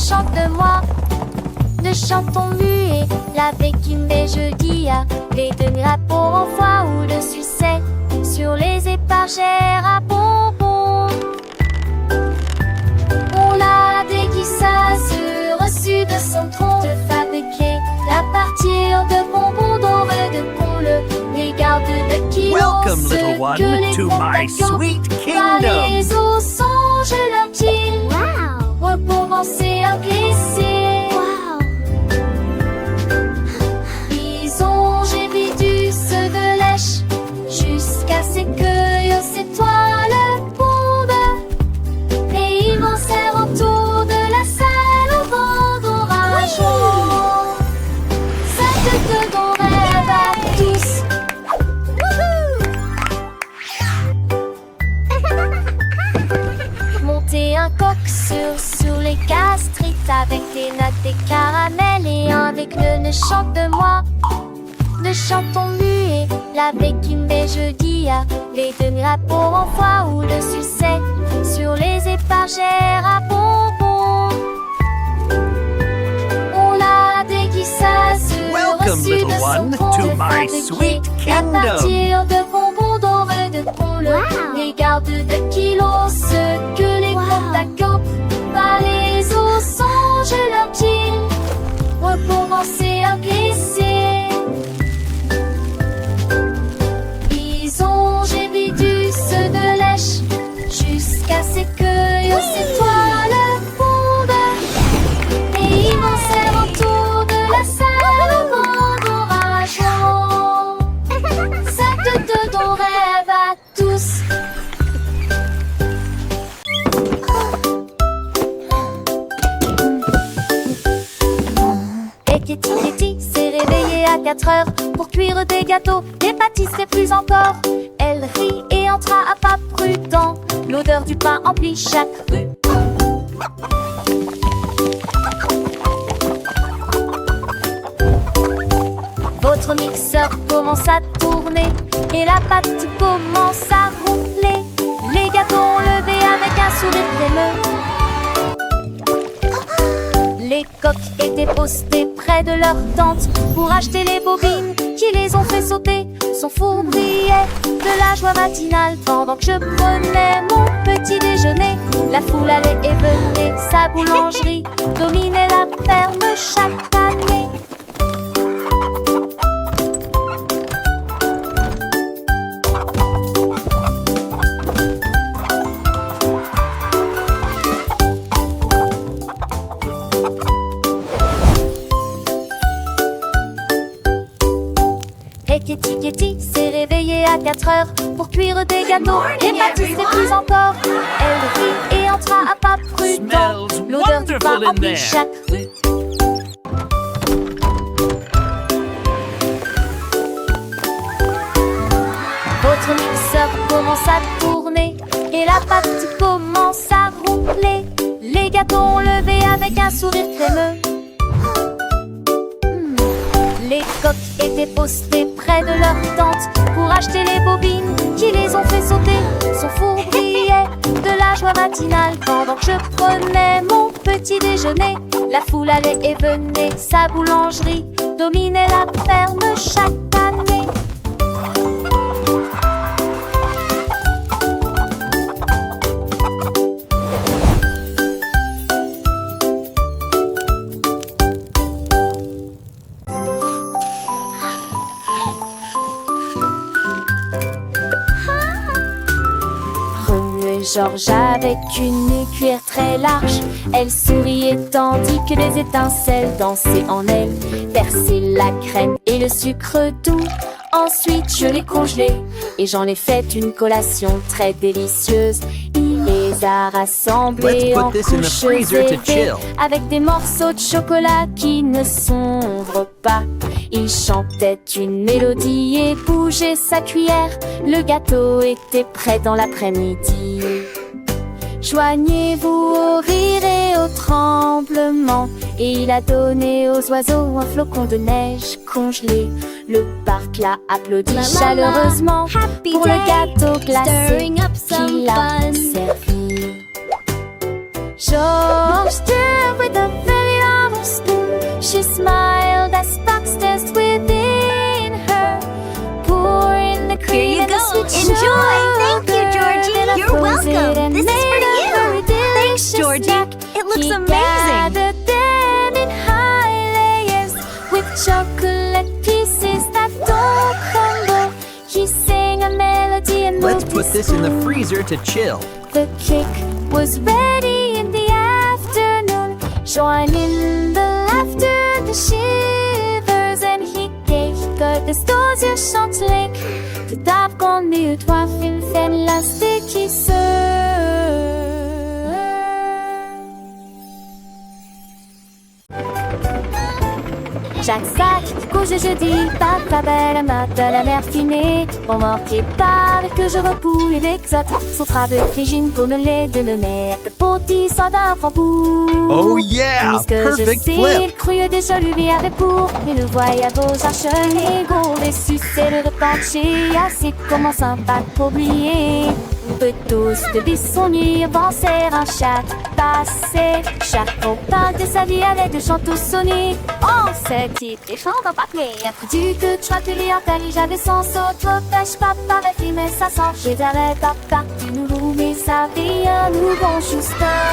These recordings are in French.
chante de moi. De chantons muets, la béquine des jeudis, les deux drapeaux en foie ou de succès sur les épargères à bonbons. On l'a déguisé reçu de son tronc, de fabriquer à partir de bonbons dorés de pôle, les gardes de kilos. Welcome, little one, to my sweet kingdom. Les eaux songent leur île, recommencer à glisser. J'ai bidus de lèche jusqu'à ce que ces toiles pondent. Et ils m'enserrent autour de la salle au vent d'orage. Ça te donne rêve à tous. Monter un coq sur les gastrites avec des notes, des caramels et un avec le ne chante de moi. De chantons muets, la béquine des jeudis, les deux drapeaux en foie ou de succès sur les épargères à bonbons. On l'a déguisé reçu de son tronc, de fabriquer à partir de bonbons dorés de pôle, les gardes de kilos, ceux que les comptes à cope, par les os songent leur île, recommencer à glisser. J'ai bidus de lèche jusqu'à ce que ces toiles pondent. Et ils m'enserrent autour de la salle au vent d'orage. Ça te donne rêve à tous. Et Kitty s'est réveillée à 4 heures pour cuire des gâteaux, des pâtisseries plus encore. Elle rit et entra à pas prudent. L'odeur du pain emplit chaque rue. Votre mixeur commence à tourner et la pâte commence à ronfler. Les gâteaux ont levé avec un sourire crémeux. Les coqs étaient postés près de leur tente pour acheter les bobines qui les ont fait sauter. Son four brillait de la joie matinale pendant que je prenais mon petit déjeuner. La foule allait et venait, sa boulangerie dominait la ferme chaque année. Kitty s'est réveillée à 4 heures pour cuire des gâteaux, des pâtisseries plus encore. Elle rit et entra à pas prudent. L'odeur du pain emplit chaque rue. Votre mixeur commence à tourner et la pâte commence à ronfler. Les gâteaux ont levé avec un sourire crémeux. Les coqs étaient postés près de leur tente pour acheter les bobines qui les ont fait sauter. Son four brillait de la joie matinale pendant que je prenais mon petit déjeuner. La foule allait et venait, sa boulangerie dominait la ferme chaque année. Georges avec une cuillère très large, elle souriait tandis que les étincelles dansaient en elle. Versait la crème et le sucre doux. Ensuite je l'ai congelé et j'en ai fait une collation très délicieuse. Il les a rassemblés en couches élevées avec des morceaux de chocolat qui ne sombrent pas. Il chantait une mélodie et bougeait sa cuillère. Le gâteau était prêt dans l'après-midi. Joignez-vous au rire et au tremblement. Et il a donné aux oiseaux un flocon de neige congelé. Le parc l'a applaudi chaleureusement pour le gâteau glacé qu'il a servi. George stirred with a very long spoon. She smiled as sparks danced within her. Pouring the cream Here you and the go. sweet Enjoy. sugar. Thank you, Georgie. Then I You're froze it welcome. and This is made for a you. very Thanks, delicious Georgie. snack. It looks He amazing. gathered them in high layers with chocolate pieces that don't crumble. He sang a melody and Let's moved put his this in the spoon. freezer to chill. The cake was ready in the afternoon. Joining the laughter, the shivers, and he gave the stores jag chantelik. För där kom ut var finfällaste kisseur. Chaque sac couche jeudi, papa belle matin la mer finée. On m'en prépare que je repouille l'exote. Son travail frigine pour me les de me mettre. Petit soda framboux. Oh yeah! Ce que je Perfect sais, flip! il crut déjà lui avait pour. Et le voyage aux arches égaux. Et sucer le repencher. Assez commençant pas oublier. On peut tous de son nuit avancer un chat passé. Chaque parle de sa vie avec des chants tous sonnés. On se quitte et chante en papier. Après du que tu as lui en j'avais sans saut. Trop pêche papa avec lui mais ça sent. J'ai jamais papa du nouveau mais ça vie un nouveau Schuster.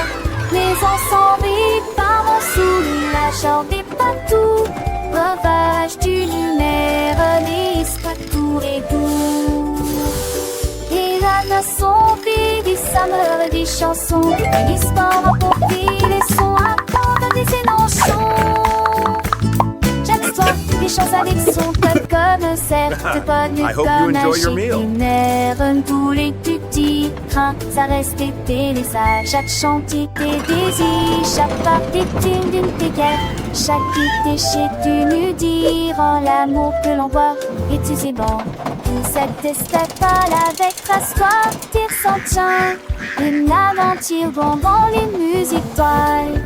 Les ensembles par mon sourire. J'en ai pas tout. Breuvage du lunaire. L'histoire tout et tout. Et là, dans son pays, ça me des chansons. Une histoire à porter, les sons à prendre des énonctions. Chaque histoire, des choses avec son cœur comme certes pas du I hope you comme un enjoy your meal. lunaire. Tous les petits trains, ça respectait les sages. Chaque chantier tes désirs, chaque part des tunes d'une péquère. Chaque déchet d'une dire en l'amour que l'on voit. Et tu sais bon. Cette estépale avec rassoir, tire sans tien. Une aventure bonbon, les musiques toiles.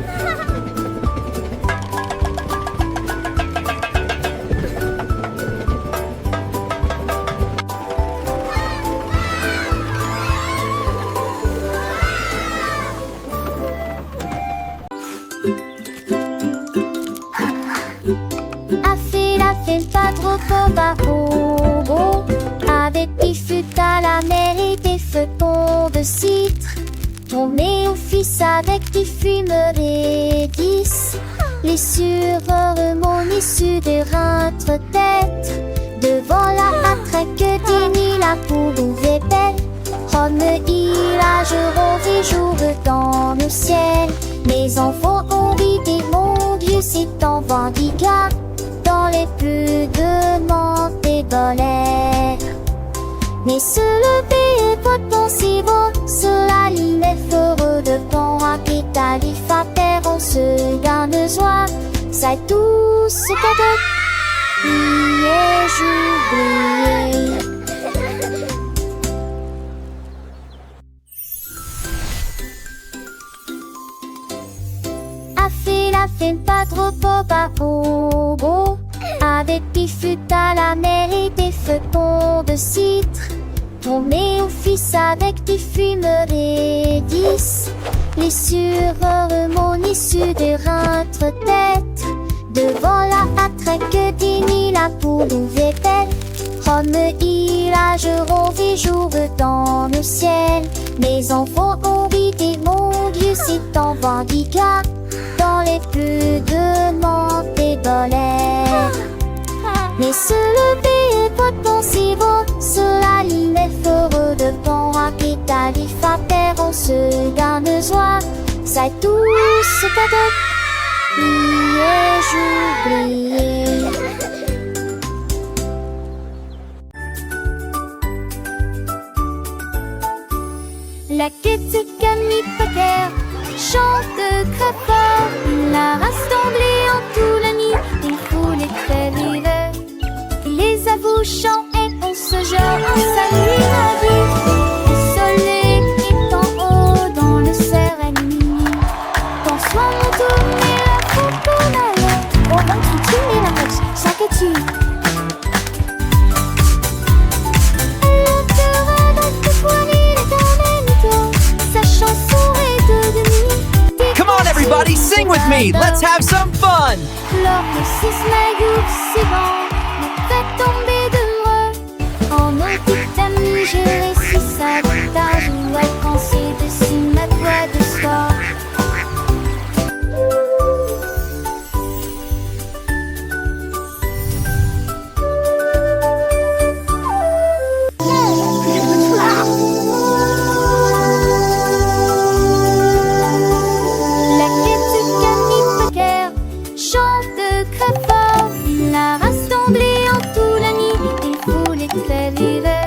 A fait pas trop beau. Avec des fûts à la mer et des feuilles de citre. Tourné au fils avec des fumeries 10. Les sureurs mon issue de rentre tête. Devant la matraque d'Émile, la poule ouvrait belle. Rome il a je jour dans le ciel. Mes enfants ont vidé mon Dieu, c'est en Vendiga. Dans les plus de menthe et dans l'air. Mais se lever et votre si beau, cela ligne est heureux de ton capital, il fa terre, on se garde de joie, ça est tout ce cadeau, priez, j'oubliais. A fait pas trop beau. Avec des fûts à la mer et des feuilles de citre. Tourné au fils avec des fumeries 10. Les sureurs mon issue de rentre tête. Devant la matraque d'Émile, la poule ouvrait belle. Rome il a je jour dans le ciel. Mes enfants ont vidé mon Dieu, c'est en Vendiga. Dans les plus de menthe et dans l'air. Mais se lever et votre si beau, cela ligne est heureux de ton capital, il fa terre, on se garde de joie, ça est tout ce cadeau, priez, j'oubliais. La quête Camille Potter chante très fort. La race d'anglais en tout la nuit, il faut les prévenir. Les avouchants et on se jette, on salue la vie. Le soleil est en haut dans le serein. Bonsoir mon tourner la coconale. On va continuer la marche, chaque étude. Elle te avec tes poignets dans les métaux. Sa chanson est de demi. with me, let's have some fun! Lorsque six magouilles, c'est bon, me fait tomber de heureux. En nos petites amies, j'ai réussi ça tard. Je dois penser dessus ma voix de soir. La quête de Camille Packer chante très fort. Il a rassemblé en tout la nuit. Il voulait très l'hiver.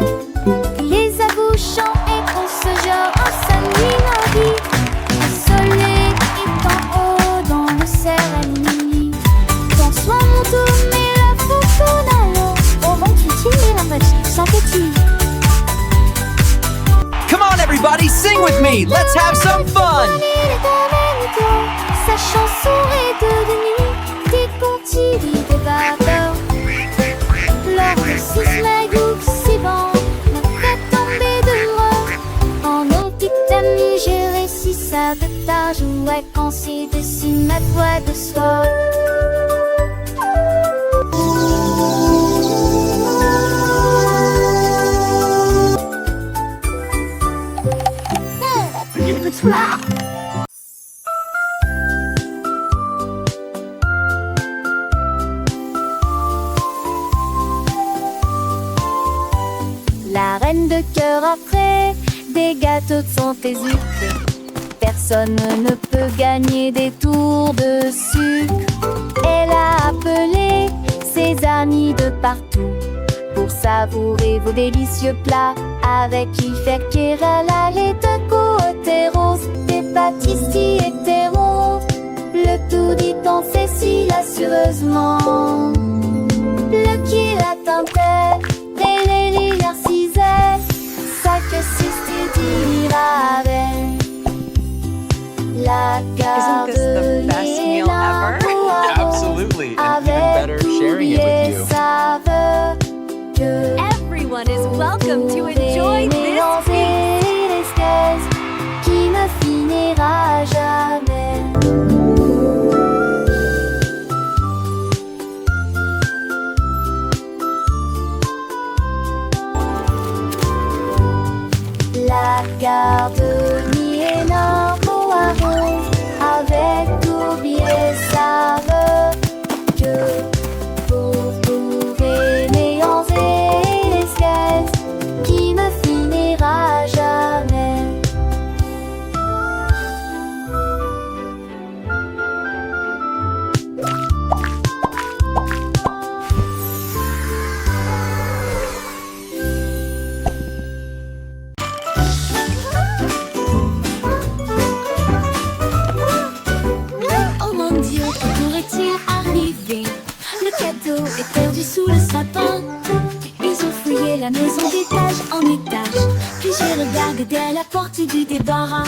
Les abouchants et qu'on se genre en sa nuit mardi. Le soleil est en haut dans le cerf à minuit. Bonsoir mon tour, mais la photo n'allons. Au vent qui tire la vache, sans petit. Come on everybody, sing with me, let's have some fun! Sa chanson est devenue des contis, des vapeurs. Lors de six magouilles, c'est bon, me fait tomber de heureux. En nos petites amies, j'ai réussi ça de tard. Je vois quand c'est dessus ma voix de soir. La reine de cœur après des gâteaux de son sucre. Personne ne peut gagner des tours de sucre. Elle a appelé ses amis de partout pour savourer vos délicieux plats. Avec Yves Kerel, allait de côté rose, des pâtissiers hétéros. Le tout dit en Cécile assureusement. Le qui l'attendait, et les lits narcissaient. Ça que c'est dira avec la Isn't this the best meal ever? Absolutely, and even better sharing it with you. Everyone is welcome to enjoy this feast. Qui ne finira jamais. La garderie énorme au haron, avec oublié saveur que vous pouvez mélanger l'espèce qui ne finira jamais. Oh mon Dieu, que pourrait-il arriver? Le cadeau est perdu sous le sapin. Ils ont fouillé la maison d'étage en étage. Puis j'ai regardé derrière la porte du débarras.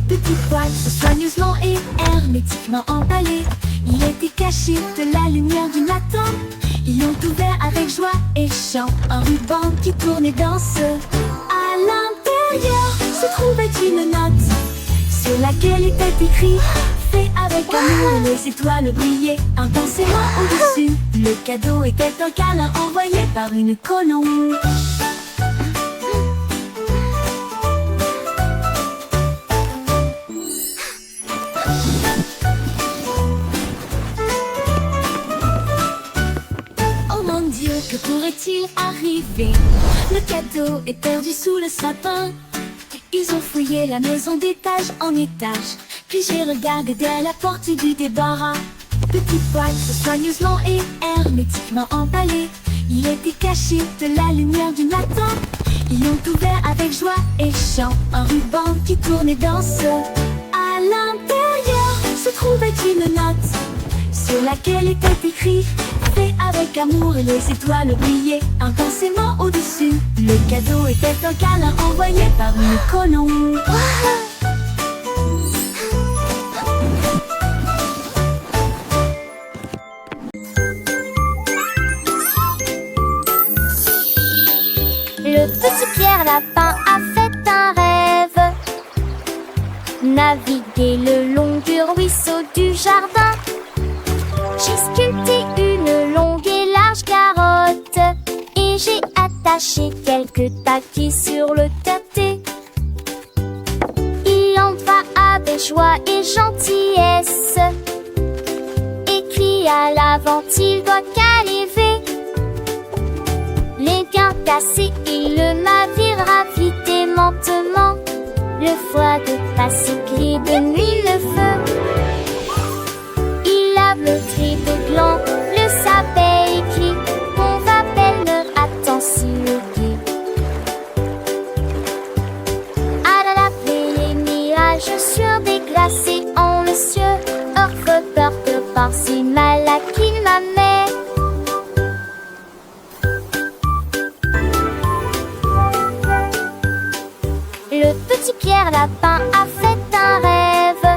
Petite boîte soigneusement et hermétiquement emballée. Il était caché de la lumière du matin. Ils l'ont ouvert avec joie et chant. Un ruban qui tournait dans ce. À l'intérieur se trouvait une note sur laquelle était écrit: fait avec amour, les étoiles brillaient intensément au-dessus. Le cadeau était un câlin envoyé par une colombe. Oh mon Dieu, que pourrait-il arriver? Le cadeau est perdu sous le sapin. Ils ont fouillé la maison d'étage en étage. Puis j'ai regardé derrière la porte du débarras. Petite boîte soigneusement et hermétiquement emballée. Il était caché de la lumière du matin. Ils l'ont ouvert avec joie et chant. Un ruban qui tournait dans ce. À l'intérieur se trouvait une note sur laquelle était écrit: fait avec amour, et les étoiles brillaient intensément au-dessus. Le cadeau était un câlin envoyé par une colombe. Le petit Pierre Lapin a fait un rêve. naviguer le long du ruisseau du jardin. J'ai sculpté une longue et large carotte et j'ai attaché quelques taquis sur le terté. Il en va avec joie et gentillesse, écrit à l'avant, il doit caliver. Les gains cassés, il le navire vite et lentement. Le foie de passe écrit de nuit le feu. Il lave le tri de gland, le sapin écrit. On va belle attend si le guide. À la les mirages sur des glacés en le cieux. Orfe peur que par si mal à qu'il m'amène. Le petit Pierre Lapin a fait un rêve,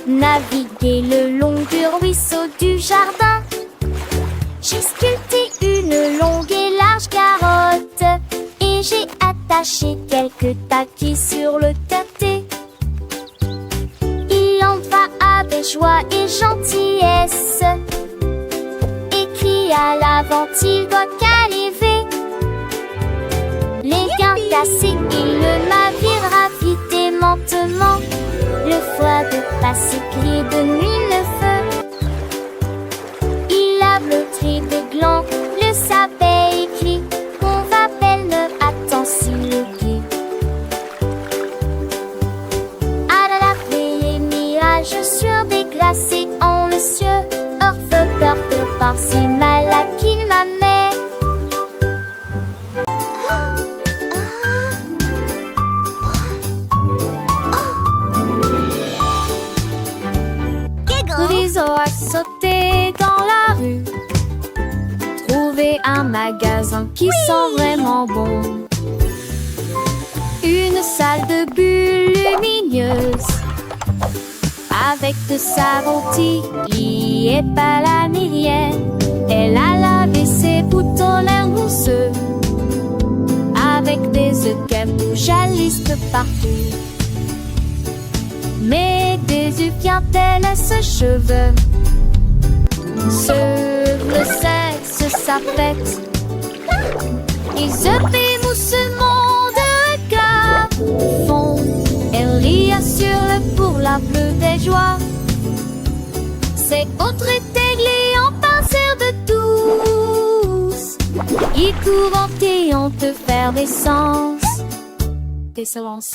naviguer le long du ruisseau du jardin. J'ai sculpté une longue et large carotte et j'ai attaché quelques taquis sur le terté. Il en va avec joie et gentillesse, écrit à l'avant, il doit caliver. Les gains cassés, il le navire vite et lentement. Le foie de passe écrit de nuit le feu. Il lave le tri de gland, le sapin écrit. On va belle attend si le guide. À la les mirages sur des glacés en le cieux. Orfe peur de par si mal à qu'il m'amène. Riso a sauté dans la rue, trouvé un magasin qui sent vraiment bon. Une salle de bulles lumineuses, avec de savon Tilly et pas la mérienne. Elle a lavé ses boutons l'air mousseux, avec des œufs qu'elle bouge à liste partout. Mais des yeux vient-elle à ce cheveu. Sur le sexe, sa fête. Ils œufs moussement de regard fond. Elle rit, assure-le pour la plus des joies. C'est autre étéglé en pincère de douce. Il courent et on te faire des sens. Des silences.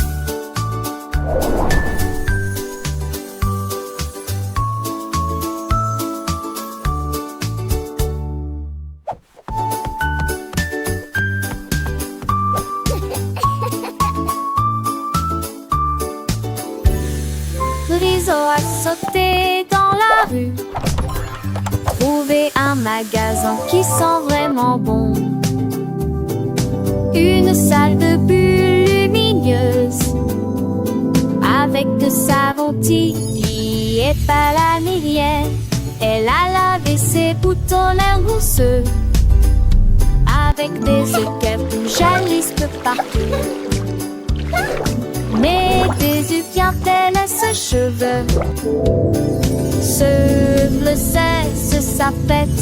Riso a sauté dans la rue, trouvé un magasin qui sent vraiment bon. Une salle de bulles lumineuses, avec de savon Tilly et pas la mérienne. Elle a lavé ses boutons l'air mousseux, avec des œufs qu'elle bouge à liste partout. Mais des yeux vient-elle à ce cheveu. Sur le sexe, sa fête.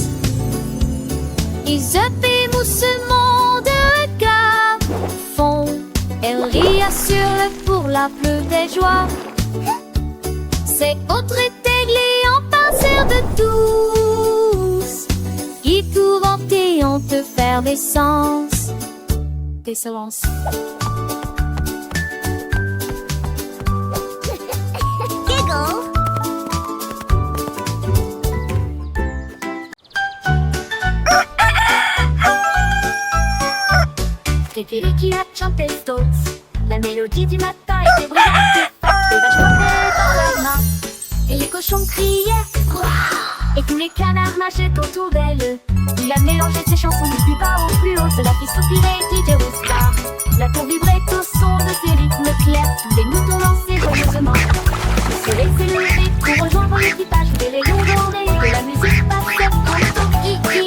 Ils œufs moussement de regard fond. Elle rit, assure-le pour la plus des joies. C'est autre étéglé en pincère de douce. Ils courent et on te faire des sens. Des silences. C'était qui a chanté Stones. La mélodie du matin était brillante. Les vaches portaient dans leurs mains et les cochons criaient Wouah! Et tous les canards nageaient autour d'elle. Il a mélangé ses chansons du plus bas au plus haut. Cela fit soupirer DJ Oscar. La tour vibrait au son de ses rythmes clairs. Tous les moutons dansaient joyeusement. Le soleil s'est levé pour rejoindre l'équipage. Des rayons dorés de la musique passait comme son kiki.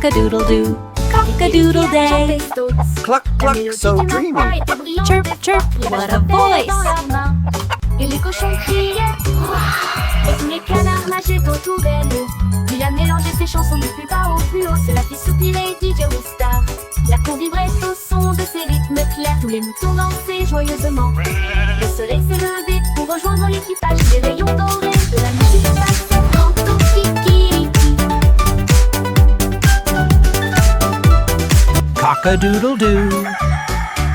Cock-a-doodle-doo, cock-a-doodle day. Cluck, cluck, so dreamy. Chirp, chirp, what a voice. Et les cochons criaient et tous les canards nageaient autour d'elle. Il a mélangé ses chansons du plus bas au plus haut. C'est la fille soupirée DJ Star. La cour vibrait au son de ses rythmes clairs. Tous les moutons dansaient joyeusement. Le soleil s'est levé pour rejoindre l'équipage. Les rayons dorés de la musique passaient tantôt kikiriki. Cock-a-doodle-doo.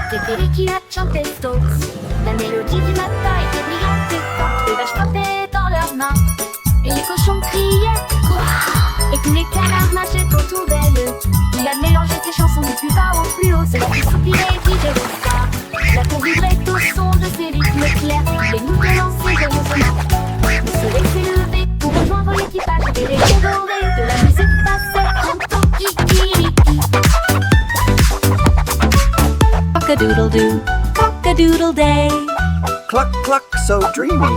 Kikiriki a chanté Stokes. La mélodie du matin était brillante et forte. Les vaches frappaient dans leurs mains et les cochons criaient Ouah. Et tous les canards nageaient autour d'elle. Il a mélangé ses chansons du plus bas au plus haut. C'est la plus soupirée qui Star. La cour vibrait au son de ses rythmes clairs. Les moutons dansaient joyeusement. Le soleil s'est levé pour rejoindre l'équipage. Les rayons dorés de la musique passaient tantôt kikiriki. Cock-a-doodle-doo, cock-a-doodle day. Cluck, cluck, so dreamy.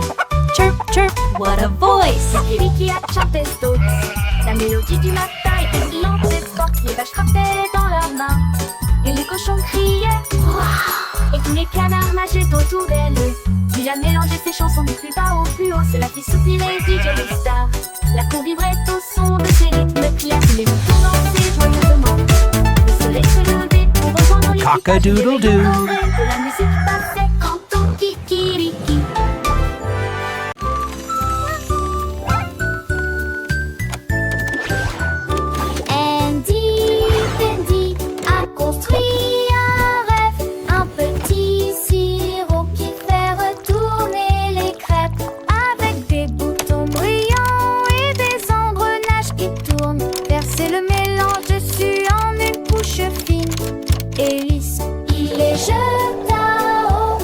Chirp, chirp, what a voice. Kikiriki a chanté Stokes. La mélodie du matin était brillante et forte. Les vaches frappaient dans leurs mains et les cochons criaient Ouah. Et tous les canards nageaient autour d'elle. Il a mélangé ses chansons du plus bas au plus haut. C'est la fille soupirée DJ Star. La cour vibrait au son de ses rythmes clairs. Les moutons dansaient joyeusement. Le soleil s'est levé pour rejoindre l'équipage. Cock-a-doodle-doo. Les rayons dorés de la musique passait tantôt kikiriki. Andy a construit un rêve, un petit sirop qui fait retourner les crêpes avec des boutons brillants et des engrenages qui tournent. Verser le mélange dessus en une couche fine et lisse. Il les jeta haut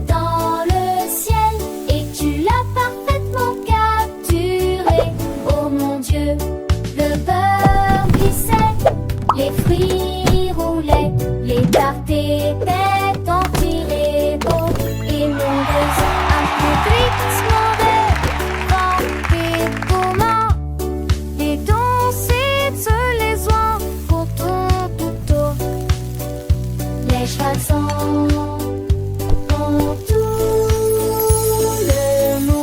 dans le ciel et tu l'as parfaitement capturé. Oh mon Dieu, le beurre glissait, les fruits roulaient, les tartes étaient en tirés beaux. Et mon Dieu, un peu glissement de comment les danser de les oies pour ton couteau. Les chevaux dans tout le monde.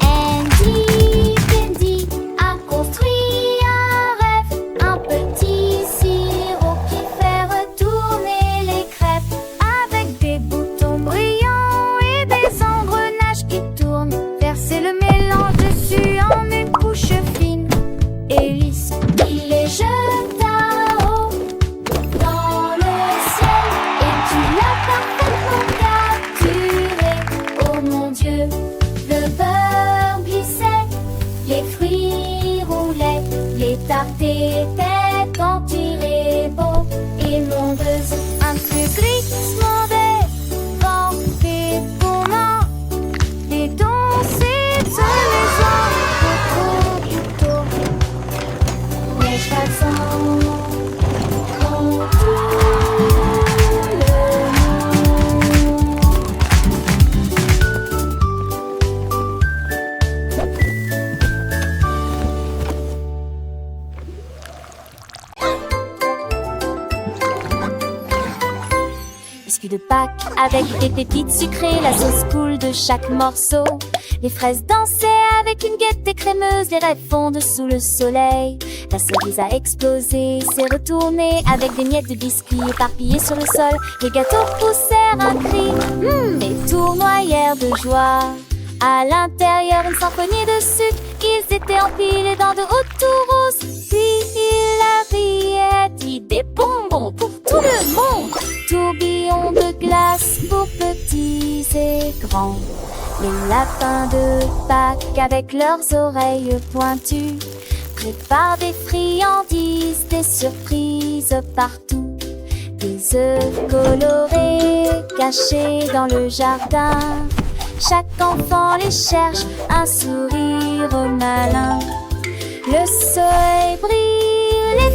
Andy a construit un rêve, un petit sirop qui fait retourner les crêpes avec des boutons brillants et des engrenages qui tournent. Verser le mélange dessus en une couche fine et lisse. Il les jeta haut dans le ciel et tu l'as parfaitement capturé. Oh mon Dieu, le beurre glissait, les fruits roulaient, les tartes étaient en tirés beaux. Et mon Dieu, un peu glissement des vents, des poumons, des danser de les oies au couteau. Les chevaux dans tout le monde. Biscuits de Pâques avec des pépites sucrées, la sauce coule de chaque morceau. Les fraises dansaient avec une gaieté crémeuse, les rêves fondent sous le soleil. La cerise a explosé, s'est retournée avec des miettes de biscuits éparpillées sur le sol. Les gâteaux poussèrent un cri, et tournoyèrent de joie. À l'intérieur, une symphonie de sucre, ils étaient empilés dans de hautes tours roses. Puis il a dit des bonbons pour tout le monde. Tourbillons de glace pour petits et grands. Les lapins de Pâques avec leurs oreilles pointues préparent des friandises, des surprises partout. Des œufs colorés cachés dans le jardin. Chaque enfant les cherche, un sourire malin. Le soleil brille, les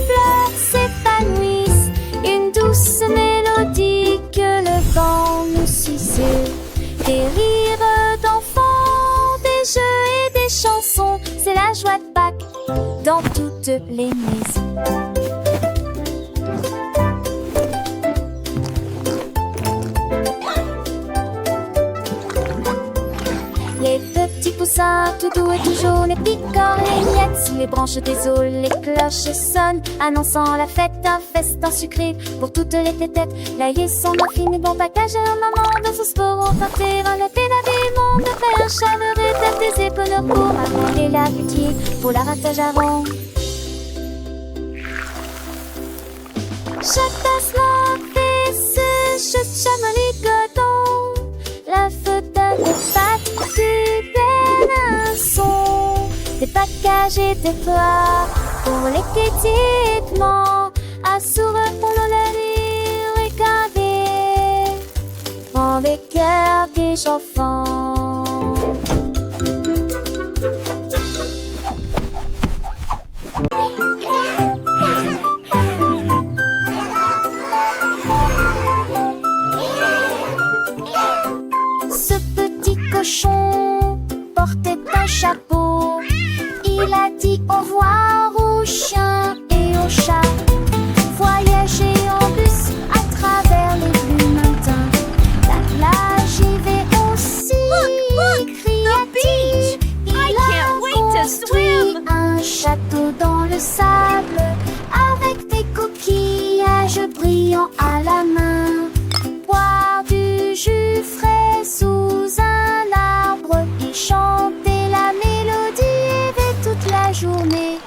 les maisons. Les petits poussins tout doux et tout jaunes et piquant les miettes, les branches des eaux, les cloches sonnent, annonçant la fête, un festin sucré pour toutes les tétêtes. L'ail et son muffin et bon package, un maman de sauce pour emporter un été d'habillement de fer chaleureux, tête des épinards pour marron et la pied pour la ratage avant. Chaque tasse fait ce chamonix coton, la fauteuil de pâtes, des péninsons, des packages et des plats pour les pétitements, à sourire pour le rire et caver dans les cœurs des enfants. Ce petit cochon portait un chapeau. Il a dit au revoir aux chiens et aux chats. Voyager en bus à travers les bleus matins. La plage y va aussi, cria-t-il. Il a construit un château dans le sable avec des coquillages brillants à la main. Boire du jus frais sous un arbre et chanter la mélodie toute la journée.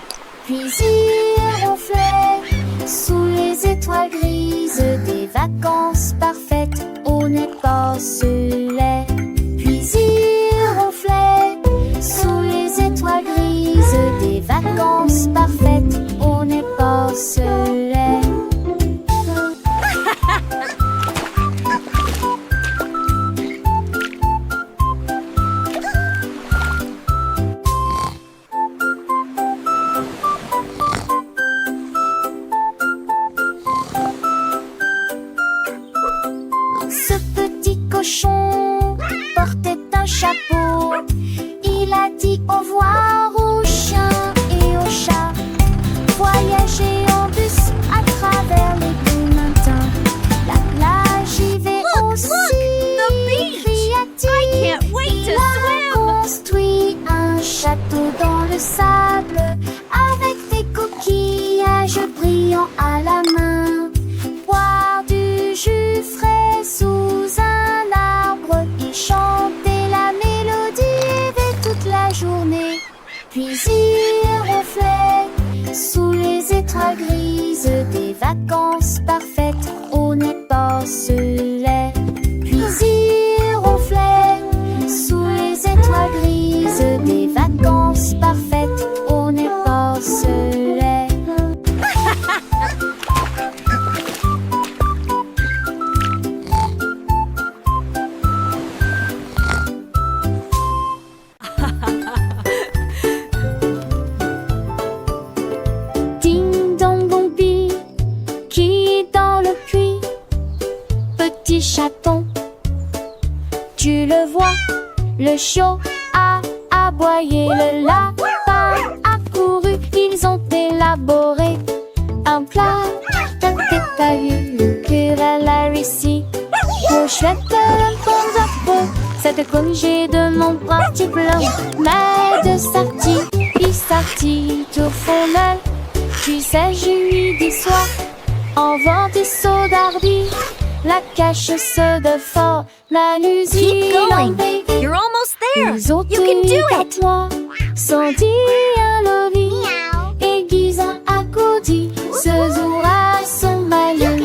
Puis il ronflait sous les étoiles grises des vacances parfaites au Nez-Porcelet. Puis il ronflait sous les étoiles grises des vacances parfaites au Nez-Porcelet. Ce petit cochon portait un chapeau. Il a dit au revoir aux chiens et aux chats. Voyager en bus à travers les bleus matins. La plage y va aussi, cria-t-il. Il a construit un château dans le sable avec des coquillages brillants à la main. Boire du jus frais sous un arbre et chanter la mélodie toute la journée. Puis il ronflait sous les étoiles grises des vacances parfaites au Nez-Porcelet. Puis il ronflait sous les étoiles grises des vacances parfaites au Nez-Porcelet. Ding dong bombi, qui est dans le puits? Petit chaton, tu le vois, le chiot a aboyé, le lapin a couru, ils ont élaboré un plat. T'as vu le querelle a réussi. Pour chouette le bon zappo, cette congé de mon petit blanc. Mais de sortie, il sortit tout fondel. Tu sais, je lui dis soir, en vent des sauts d'ardi, la cache se de fort, la Keep going. baby. You're almost there. Ils ont You can do tenu it. moi, sans dire un lobby, aiguisant à côté, ce jour à son malin.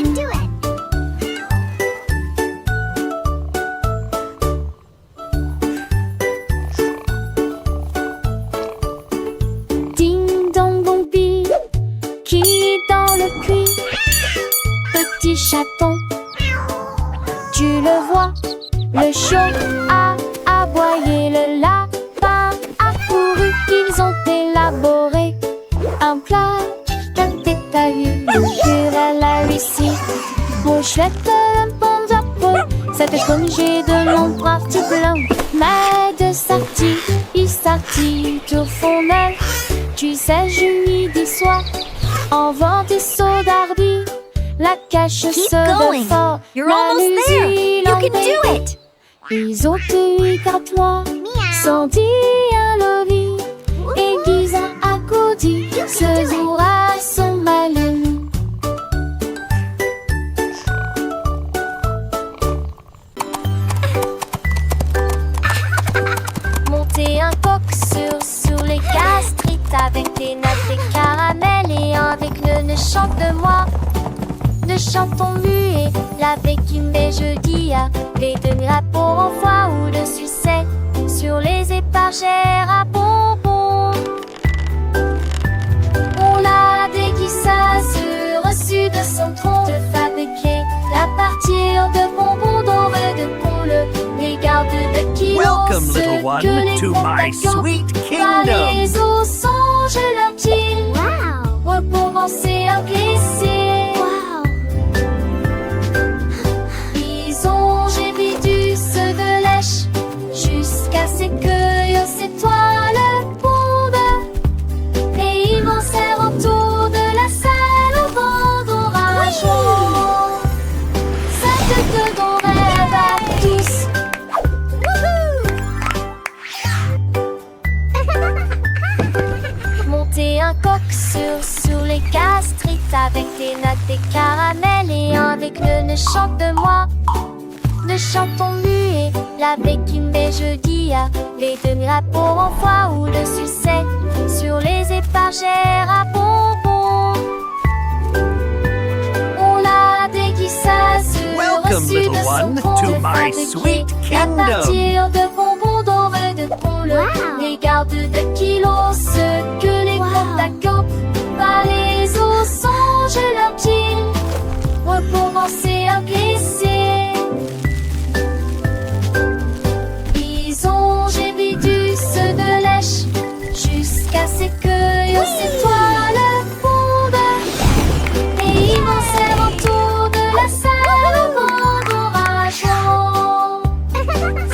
Ding dong bombi, qui est dans le puits? Petit chaton, tu le vois, le chiot a aboyé, le lapin a couru, ils ont élaboré un plat. T'as vu le querelle a réussi. Pour chouette le bon zappo, cette congé de mon petit blanc. Mais de sortie, il sortit tout fondel. Tu sais, je lui dis soie, en vent et saut d'hardi. La cache Keep se going. veut fort, You're la almost there. musique You can do l'embête. it. Ils ont cueilli car toi, sans dire le vie, aiguisant à côté, ce jour à son malheur. Monter un coq sur les gastrites avec des nattes et caramel et avec le ne chante de moi. Ne chantons muet, la béquille mais jeudi à les demi-rapeaux en foie ou de sucette sur les épargères à bonbons. On l'a déguisé reçu de son tronc de fabriquer à partir de bonbons dorés de poule, les gardes de kilos. Welcome, little one, que les to my contacts sweet par kingdom. les eaux songe leur île. Recommencer à glisser. Ils ont gémi du ceux de lèche jusqu'à ces cueilles ces toiles pondent. Et ils m'enserrent autour de la salle au vent d'orage. Ça te donne rêve à tous. Monter un coq sur les gastrites avec des nattes et caramel et avec le ne chante de moi. Ne chantons muet, la béquille mais jeudi à les demi-rapeaux en foie ou le sucette sur les épargères à bonbons. On l'a déguisé Welcome, reçu little de son one, tronc to de my fabriquer sweet à kingdom. partir de bonbons dorés de poule. Les gardes de kilos, ceux que les contacts par les eaux songe leur île. Recommencer à glisser. Ils ont gémi du ceux de lèche jusqu'à ces cueilles ces toiles pondent. Et ils m'enserrent autour de la salle au vent d'orage.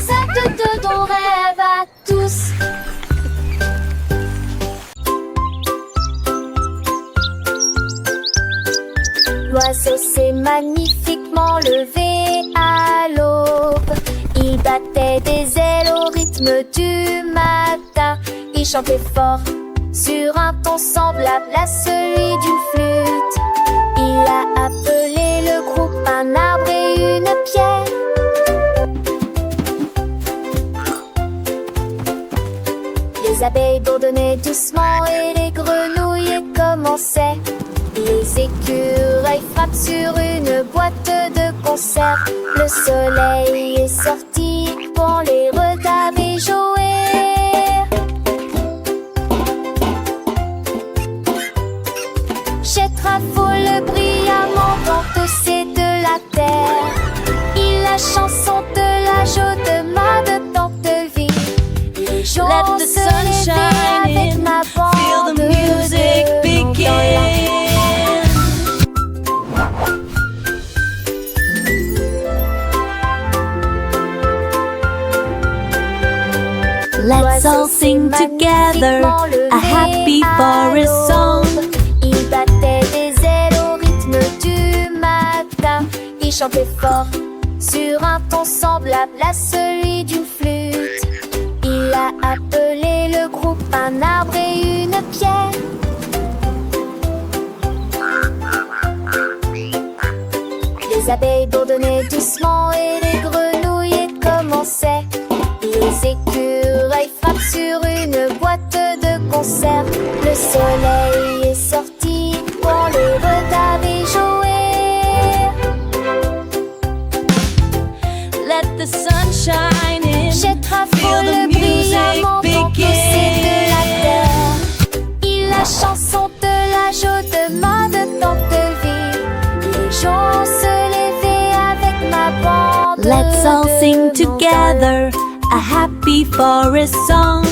Ça te donne rêve à tous. L'oiseau s'est magnifiquement levé à l'aube. Il battait des ailes au rythme du matin. Il chantait fort sur un ton semblable à celui d'une flûte. Il a appelé le groupe un arbre et une pierre. Les abeilles bourdonnaient doucement et les grenouilles commençaient. Les écureuils frappent sur une boîte de conserve. Le soleil est sorti pour les retarder jouer. Chetrafole brillamment endossé de la terre. Il la chanson de la joute de tant de vie. Les jours Let the se sun levaient shine avec in, ma bande feel the music de loups dans la begin. Let's all sing together a happy forest song. Il battait des ailes au rythme du matin. Il chantait fort sur un ton semblable à celui d'une flûte. Il a appelé le groupe un arbre et une pierre. Les abeilles bourdonnaient doucement et les grenouilles commençaient. Les écureuils frappent sur une boîte de conserve. Le soleil est sorti pour les retarder jouer. Let the sun shine in, Chetrafole feel the music brillamment endossé de la begin. terre. Il la chanson de la joute de tant de vie. Les gens se levaient avec ma bande. Let's all de sing montagnes. together a happy forest song.